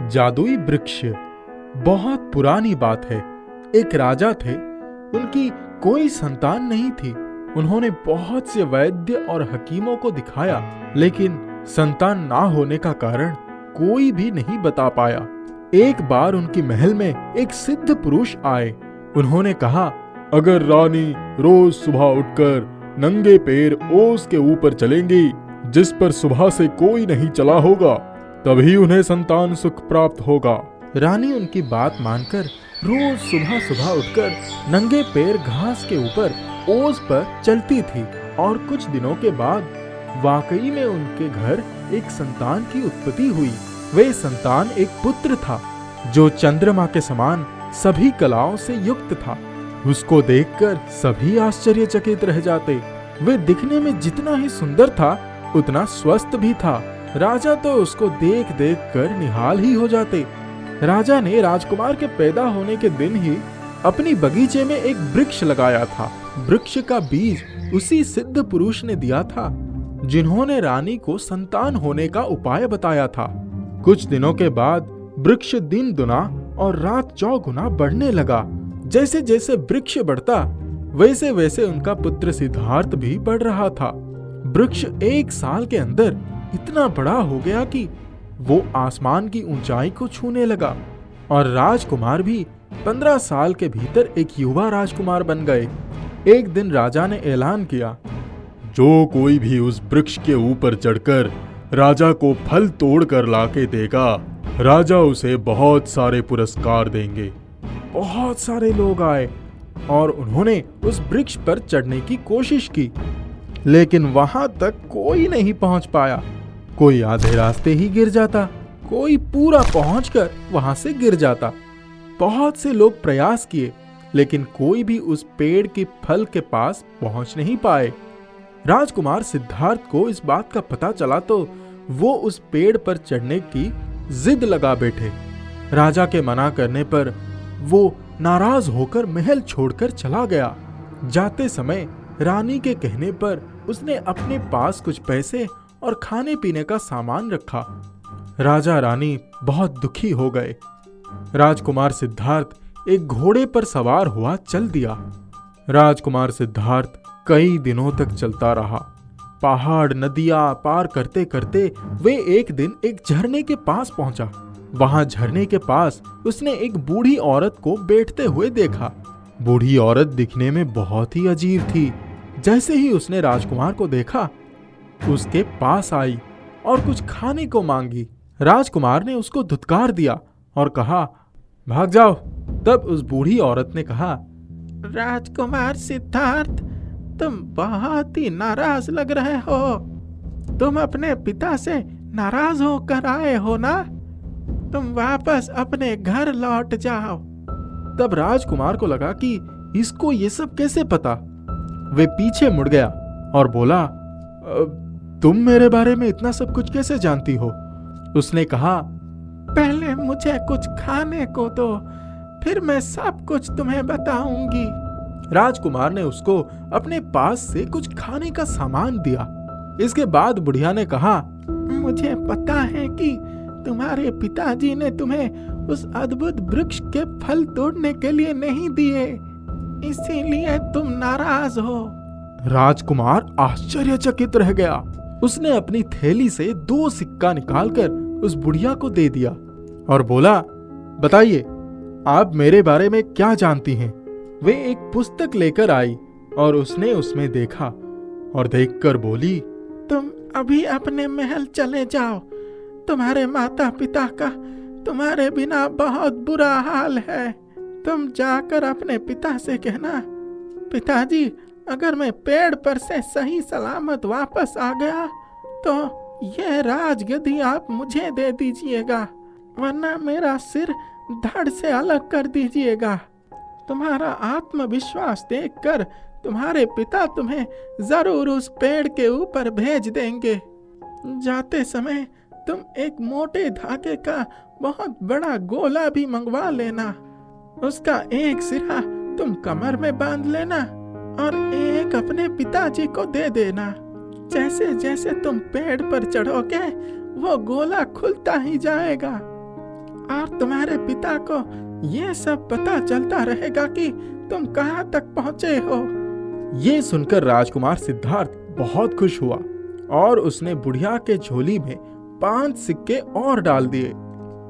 जादुई वृक्ष। बहुत पुरानी बात है। एक राजा थे, उनकी कोई संतान नहीं थी। उन्होंने बहुत से वैद्य और हकीमों को दिखाया, लेकिन संतान ना होने का कारण कोई भी नहीं बता पाया। एक बार उनकी महल में एक सिद्ध पुरुष आए। उन्होंने कहा, अगर रानी रोज सुबह उठकर नंगे पैर ओस के ऊपर चलेंगी, जिस पर सुबह से कोई नहीं चला होगा, तभी उन्हें संतान सुख प्राप्त होगा। रानी उनकी बात मानकर रोज सुबह सुबह उठकर नंगे पैर घास के ऊपर ओस पर चलती थी और कुछ दिनों के बाद वाकई में उनके घर एक संतान की उत्पत्ति हुई। वे संतान एक पुत्र था जो चंद्रमा के समान सभी कलाओं से युक्त था। उसको देखकर सभी आश्चर्यचकित रह जाते। वे दिखने में जितना ही सुंदर था उतना स्वस्थ भी था। राजा तो उसको देख देख कर निहाल ही हो जाते। राजा ने राजकुमार के पैदा होने के दिन ही अपनी बगीचे में एक वृक्ष लगाया था। वृक्ष का बीज उसी सिद्ध पुरुष ने दिया था जिन्होंने रानी को संतान होने का उपाय बताया था। कुछ दिनों के बाद वृक्ष दिन दुना और रात चौगुना बढ़ने लगा। जैसे जैसे वृक्ष बढ़ता वैसे वैसे उनका पुत्र सिद्धार्थ भी बढ़ रहा था। वृक्ष 1 साल के अंदर इतना बड़ा हो गया कि वो आसमान की ऊंचाई को छूने लगा और राजकुमार भी 15 साल के भीतर एक युवा राजकुमार बन गए। एक दिन राजा ने ऐलान किया, जो कोई भी उस वृक्ष के ऊपर चढ़कर राजा को फल तोड़ कर लाके देगा, राजा उसे बहुत सारे पुरस्कार देंगे। बहुत सारे लोग आए और उन्होंने उस वृक्ष पर चढ़ने की कोशिश की, लेकिन वहां तक कोई नहीं पहुंच पाया। कोई आधे रास्ते ही गिर जाता, कोई पूरा पहुंचकर वहां से गिर जाता। बहुत से लोग प्रयास किए, लेकिन कोई भी उस पेड़ के फल के पास पहुंच नहीं पाए। राजकुमार सिद्धार्थ को इस बात का पता चला तो वो उस पेड़ पर चढ़ने की जिद लगा बैठे। राजा के मना करने पर वो नाराज होकर महल छोड़कर चला गया। जाते समय रानी के कहने पर उसने अपने पास कुछ पैसे और खाने पीने का सामान रखा। राजा रानी बहुत दुखी हो गए। राजकुमार सिद्धार्थ एक घोड़े पर सवार हुआ चल दिया। राजकुमार सिद्धार्थ कई दिनों तक चलता रहा। पहाड़ नदियां पार करते करते वे एक दिन एक झरने के पास पहुंचा। वहां झरने के पास उसने एक बूढ़ी औरत को बैठते हुए देखा। बूढ़ी औरत दिखने में बहुत ही अजीब थी। जैसे ही उसने राजकुमार को देखा, उसके पास आई और कुछ खाने को मांगी। राजकुमार ने उसको धुतकार दिया और कहा, भाग जाओ। तब उस बूढ़ी औरत ने कहा, राजकुमार सिद्धार्थ, तुम बहुत ही नाराज लग रहे हो। तुम अपने पिता से नाराज होकर आए हो ना? तुम वापस अपने घर लौट जाओ। तब राजकुमार को लगा कि इसको ये सब कैसे पता। वे पीछे मुड़ गया और बोला, तुम मेरे बारे में इतना सब कुछ कैसे जानती हो? उसने कहा, पहले मुझे कुछ खाने को दो, फिर मैं सब कुछ तुम्हें बताऊंगी। राजकुमार ने उसको अपने पास से कुछ खाने का सामान दिया। इसके बाद बुढ़िया ने कहा, मुझे पता है कि तुम्हारे पिताजी ने तुम्हें उस अद्भुत वृक्ष के फल तोड़ने के लिए नहीं दिए, इसीलिए तुम नाराज हो। राजकुमार आश्चर्यचकित रह गया। उसने अपनी थैली से 2 सिक्का निकालकर उस बुढ़िया को दे दिया और बोला, बताइए आप मेरे बारे में क्या जानती हैं? वे एक पुस्तक लेकर आई और उसने उसमें देखा और देखकर बोली, तुम अभी अपने महल चले जाओ। तुम्हारे माता पिता का तुम्हारे बिना बहुत बुरा हाल है। तुम जाकर अपने पिता से कहना, पिताजी, अगर मैं पेड़ पर से सही सलामत वापस आ गया तो यह राजगद्दी आप मुझे दे दीजिएगा, वरना मेरा सिर धड़ से अलग कर दीजिएगा। तुम्हारा आत्मविश्वास देखकर तुम्हारे पिता तुम्हें जरूर उस पेड़ के ऊपर भेज देंगे। जाते समय तुम एक मोटे धागे का बहुत बड़ा गोला भी मंगवा लेना। उसका एक सिरा तुम कमर में बांध लेना और एक अपने पिताजी को दे देना। जैसे जैसे तुम पेड़ पर चढ़ोगे वो गोला खुलता ही जाएगा। और तुम्हारे पिता को ये सब पता चलता रहेगा कि तुम कहाँ तक पहुँचे हो। ये सुनकर राजकुमार सिद्धार्थ बहुत खुश हुआ और उसने बुढ़िया के झोली में 5 सिक्के और डाल दिए।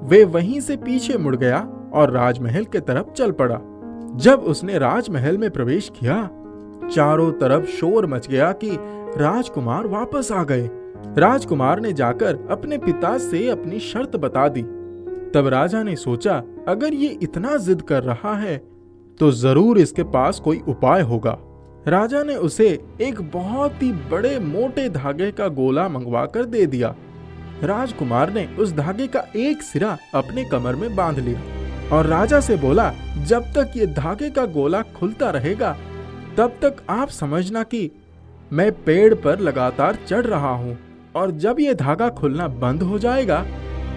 वे वहीं से पीछे मुड़ गया और राजमहल के तरफ चल पड़ा। जब उसने राजमहल में प्रवेश किया, चारों तरफ शोर मच गया कि राजकुमार वापस आ गए। राजकुमार ने जाकर अपने पिता से अपनी शर्त बता दी। तब राजा ने सोचा, अगर ये इतना जिद कर रहा है तो जरूर इसके पास कोई उपाय होगा। राजा ने उसे एक बहुत ही बड़े मोटे धागे का गोला मंगवा कर दे दिया। राजकुमार ने उस धागे का एक सिरा अपने कमर में बांध लिया और राजा से बोला, जब तक ये धागे का गोला खुलता रहेगा तब तक आप समझना कि मैं पेड़ पर लगातार चढ़ रहा हूँ, और जब ये धागा खुलना बंद हो जाएगा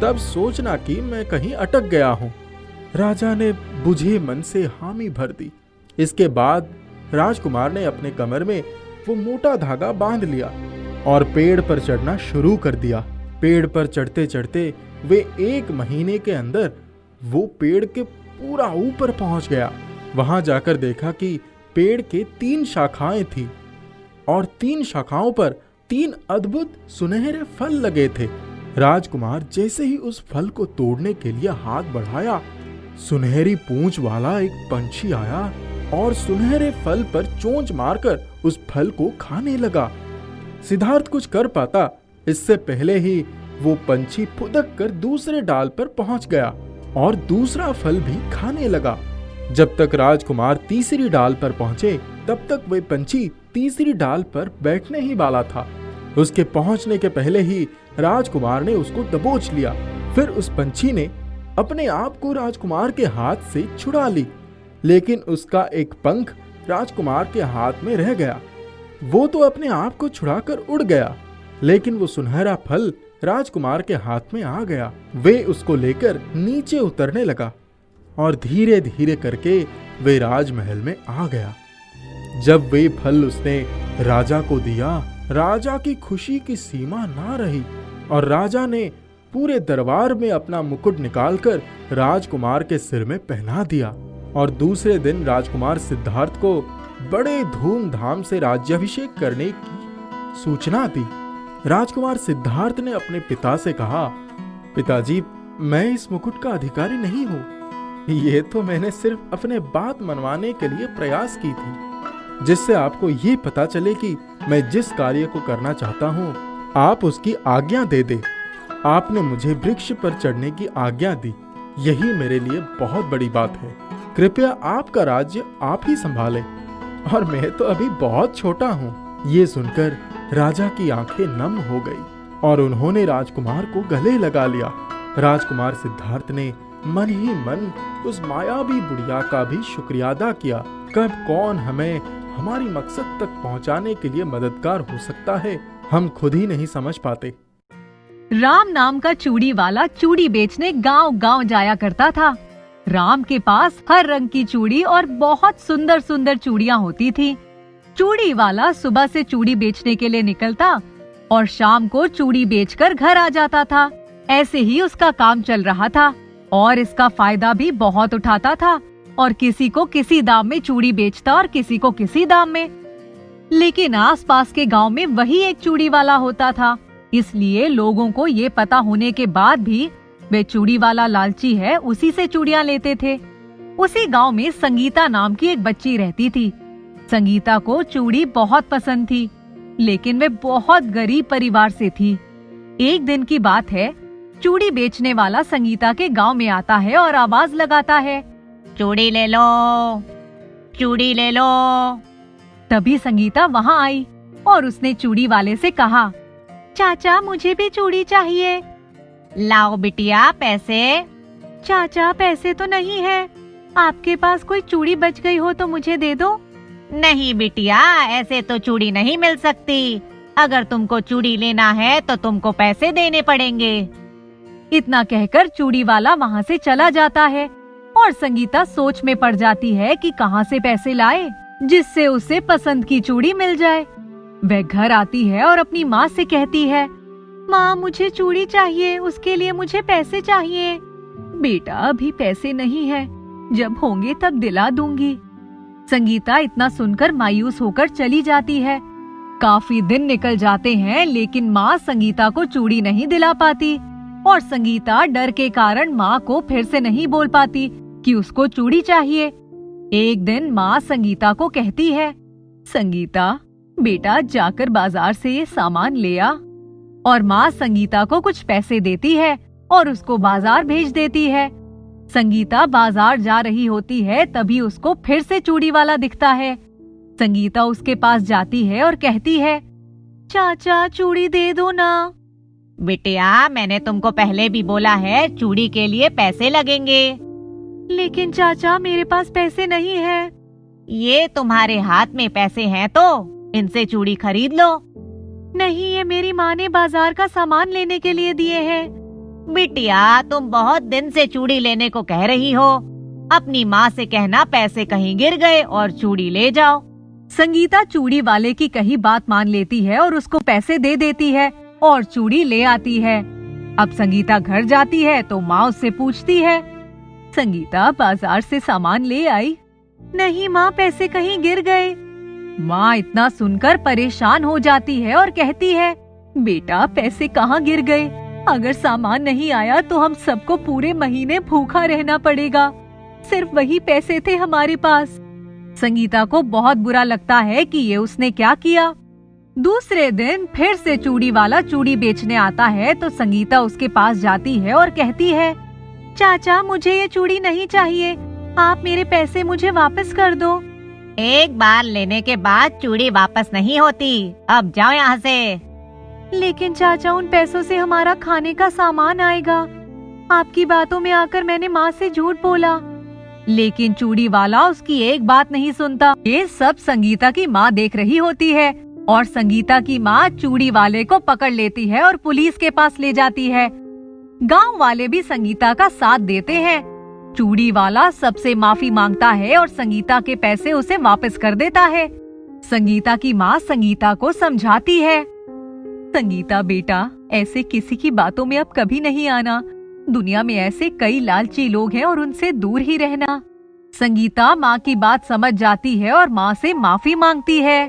तब सोचना कि मैं कहीं अटक गया हूँ। राजा ने बुझे मन से हामी भर दी। इसके बाद राजकुमार ने अपने कमर में वो मोटा धागा बांध लिया और पेड़ पर चढ़ना शुरू कर दिया। पेड़ पर चढ़ते चढ़ते वे 1 महीने के अंदर वो पेड़ के पूरा ऊपर पहुंच गया। वहां जाकर देखा कि पेड़ के 3 शाखाएं थी और 3 शाखाओं पर 3 अद्भुत सुनहरे फल लगे थे। राजकुमार जैसे ही उस फल को तोड़ने के लिए हाथ बढ़ाया, सुनहरी पूंछ वाला एक पंछी आया और सुनहरे फल पर चोंच मारकर उस फल को खाने लगा। सिद्धार्थ कुछ कर पाता इससे पहले ही वो पंछी फुदक कर दूसरे डाल पर पहुंच गया और दूसरा फल भी खाने लगा। जब तक राजकुमार तीसरी डाल पर पहुंचे तब तक वह पंछी तीसरी डाल पर बैठने ही वाला था। उसके पहुंचने के पहले ही राजकुमार ने उसको दबोच लिया। फिर उस पंछी ने अपने आप को राजकुमार के हाथ से छुड़ा ली, लेकिन उसका एक पंख राजकुमार के हाथ में रह गया। वो तो अपने आप को छुड़ाकर उड़ गया, लेकिन वो सुनहरा फल राजकुमार के हाथ में आ गया। वे उसको लेकर नीचे उतरने लगा और धीरे धीरे करके वे राजमहल में आ गया। जब वे फल उसने राजा को दिया, राजा की खुशी की सीमा ना रही और राजा ने पूरे दरबार में अपना मुकुट निकालकर राजकुमार के सिर में पहना दिया और दूसरे दिन राजकुमार सिद्धार्थ को बड़े धूमधाम से राज्याभिषेक करने की सूचना दी। राजकुमार सिद्धार्थ ने अपने पिता से कहा, पिताजी, मैं इस मुकुट का अधिकारी नहीं हूँ। ये तो मैंने सिर्फ अपने बात मनवाने के लिए प्रयास की थी, जिससे आपको ये पता चले कि मैं जिस कार्य को करना चाहता हूँ आप उसकी आज्ञा दे दे। आपने मुझे वृक्ष पर चढ़ने की आज्ञा दी, यही मेरे लिए बहुत बड़ी बात है। कृपया आपका राज्य आप ही संभाले, और मैं तो अभी बहुत छोटा हूँ। ये सुनकर राजा की आंखें नम हो गई और उन्होंने राजकुमार को गले लगा लिया। राजकुमार सिद्धार्थ ने मन ही मन उस मायावी बुढ़िया का भी शुक्रिया अदा किया। कब कौन हमें हमारी मकसद तक पहुंचाने के लिए मददगार हो सकता है, हम खुद ही नहीं समझ पाते। राम नाम का चूड़ी वाला चूड़ी बेचने गांव-गांव जाया करता था। राम के पास हर रंग की चूड़ी और बहुत सुंदर सुंदर चूड़ियां होती थी। चूड़ी वाला सुबह से चूड़ी बेचने के लिए निकलता और शाम को चूड़ी बेचकर घर आ जाता था। ऐसे ही उसका काम चल रहा था और इसका फायदा भी बहुत उठाता था और किसी को किसी दाम में चूड़ी बेचता और किसी को किसी दाम में। लेकिन आसपास के गांव में वही एक चूड़ी वाला होता था, इसलिए लोगों को ये पता होने के बाद भी वे चूड़ी वाला लालची है, उसी से चूड़ियां लेते थे। उसी गांव में संगीता नाम की एक बच्ची रहती थी। संगीता को चूड़ी बहुत पसंद थी, लेकिन वे बहुत गरीब परिवार से थी। एक दिन की बात है, चूड़ी बेचने वाला संगीता के गांव में आता है और आवाज लगाता है, चूड़ी ले लो, चूड़ी ले लो। तभी संगीता वहां आई और उसने चूड़ी वाले से कहा, चाचा, मुझे भी चूड़ी चाहिए। लाओ बिटिया पैसे। चाचा, पैसे तो नहीं है, आपके पास कोई चूड़ी बच गई हो तो मुझे दे दो। नहीं बिटिया, ऐसे तो चूड़ी नहीं मिल सकती। अगर तुमको चूड़ी लेना है तो तुमको पैसे देने पड़ेंगे। इतना कहकर चूड़ी वाला वहाँ से चला जाता है और संगीता सोच में पड़ जाती है कि कहाँ से पैसे लाए जिससे उसे पसंद की चूड़ी मिल जाए। वह घर आती है और अपनी माँ से कहती है, माँ, मुझे चूड़ी चाहिए, उसके लिए मुझे पैसे चाहिए। बेटा अभी पैसे नहीं है, जब होंगे तब दिला दूंगी। संगीता इतना सुनकर मायूस होकर चली जाती है। काफी दिन निकल जाते हैं लेकिन माँ संगीता को चूड़ी नहीं दिला पाती और संगीता डर के कारण माँ को फिर से नहीं बोल पाती कि उसको चूड़ी चाहिए। एक दिन माँ संगीता को कहती है, संगीता बेटा जाकर बाजार से ये सामान ले आ। और माँ संगीता को कुछ पैसे देती है और उसको बाजार भेज देती है। संगीता बाजार जा रही होती है तभी उसको फिर से चूड़ी वाला दिखता है। संगीता उसके पास जाती है और कहती है, चाचा चूड़ी दे दो ना। बिटिया मैंने तुमको पहले भी बोला है चूड़ी के लिए पैसे लगेंगे। लेकिन चाचा मेरे पास पैसे नहीं है। ये तुम्हारे हाथ में पैसे हैं तो इनसे चूड़ी खरीद लो। नहीं, ये मेरी माँ ने बाजार का सामान लेने के लिए दिए हैं। बिटिया तुम बहुत दिन से चूड़ी लेने को कह रही हो, अपनी माँ से कहना पैसे कहीं गिर गए और चूड़ी ले जाओ। संगीता चूड़ी वाले की कही बात मान लेती है और उसको पैसे दे देती है और चूड़ी ले आती है। अब संगीता घर जाती है तो माँ उससे पूछती है, संगीता बाजार से सामान ले आई? नहीं माँ, पैसे कहीं गिर गए। माँ इतना सुनकर परेशान हो जाती है और कहती है, बेटा पैसे कहाँ गिर गए? अगर सामान नहीं आया तो हम सबको पूरे महीने भूखा रहना पड़ेगा। सिर्फ वही पैसे थे हमारे पास। संगीता को बहुत बुरा लगता है कि ये उसने क्या किया। दूसरे दिन फिर से चूड़ी वाला चूड़ी बेचने आता है तो संगीता उसके पास जाती है और कहती है, चाचा मुझे ये चूड़ी नहीं चाहिए, आप मेरे पैसे मुझे वापस कर दो। एक बार लेने के बाद चूड़ी वापस नहीं होती, अब जाओ यहाँ से। लेकिन चाचा उन पैसों से हमारा खाने का सामान आएगा। आपकी बातों में आकर मैंने माँ से झूठ बोला। लेकिन चूड़ी वाला उसकी एक बात नहीं सुनता। ये सब संगीता की माँ देख रही होती है और संगीता की माँ चूड़ी वाले को पकड़ लेती है और पुलिस के पास ले जाती है। गांव वाले भी संगीता का साथ देते हैं। चूड़ी वाला सबसे माफी मांगता है और संगीता के पैसे उसे वापस कर देता है। संगीता की माँ संगीता को समझाती है, संगीता बेटा ऐसे किसी की बातों में अब कभी नहीं आना। दुनिया में ऐसे कई लालची लोग हैं और उनसे दूर ही रहना। संगीता माँ की बात समझ जाती है और माँ से माफी मांगती है।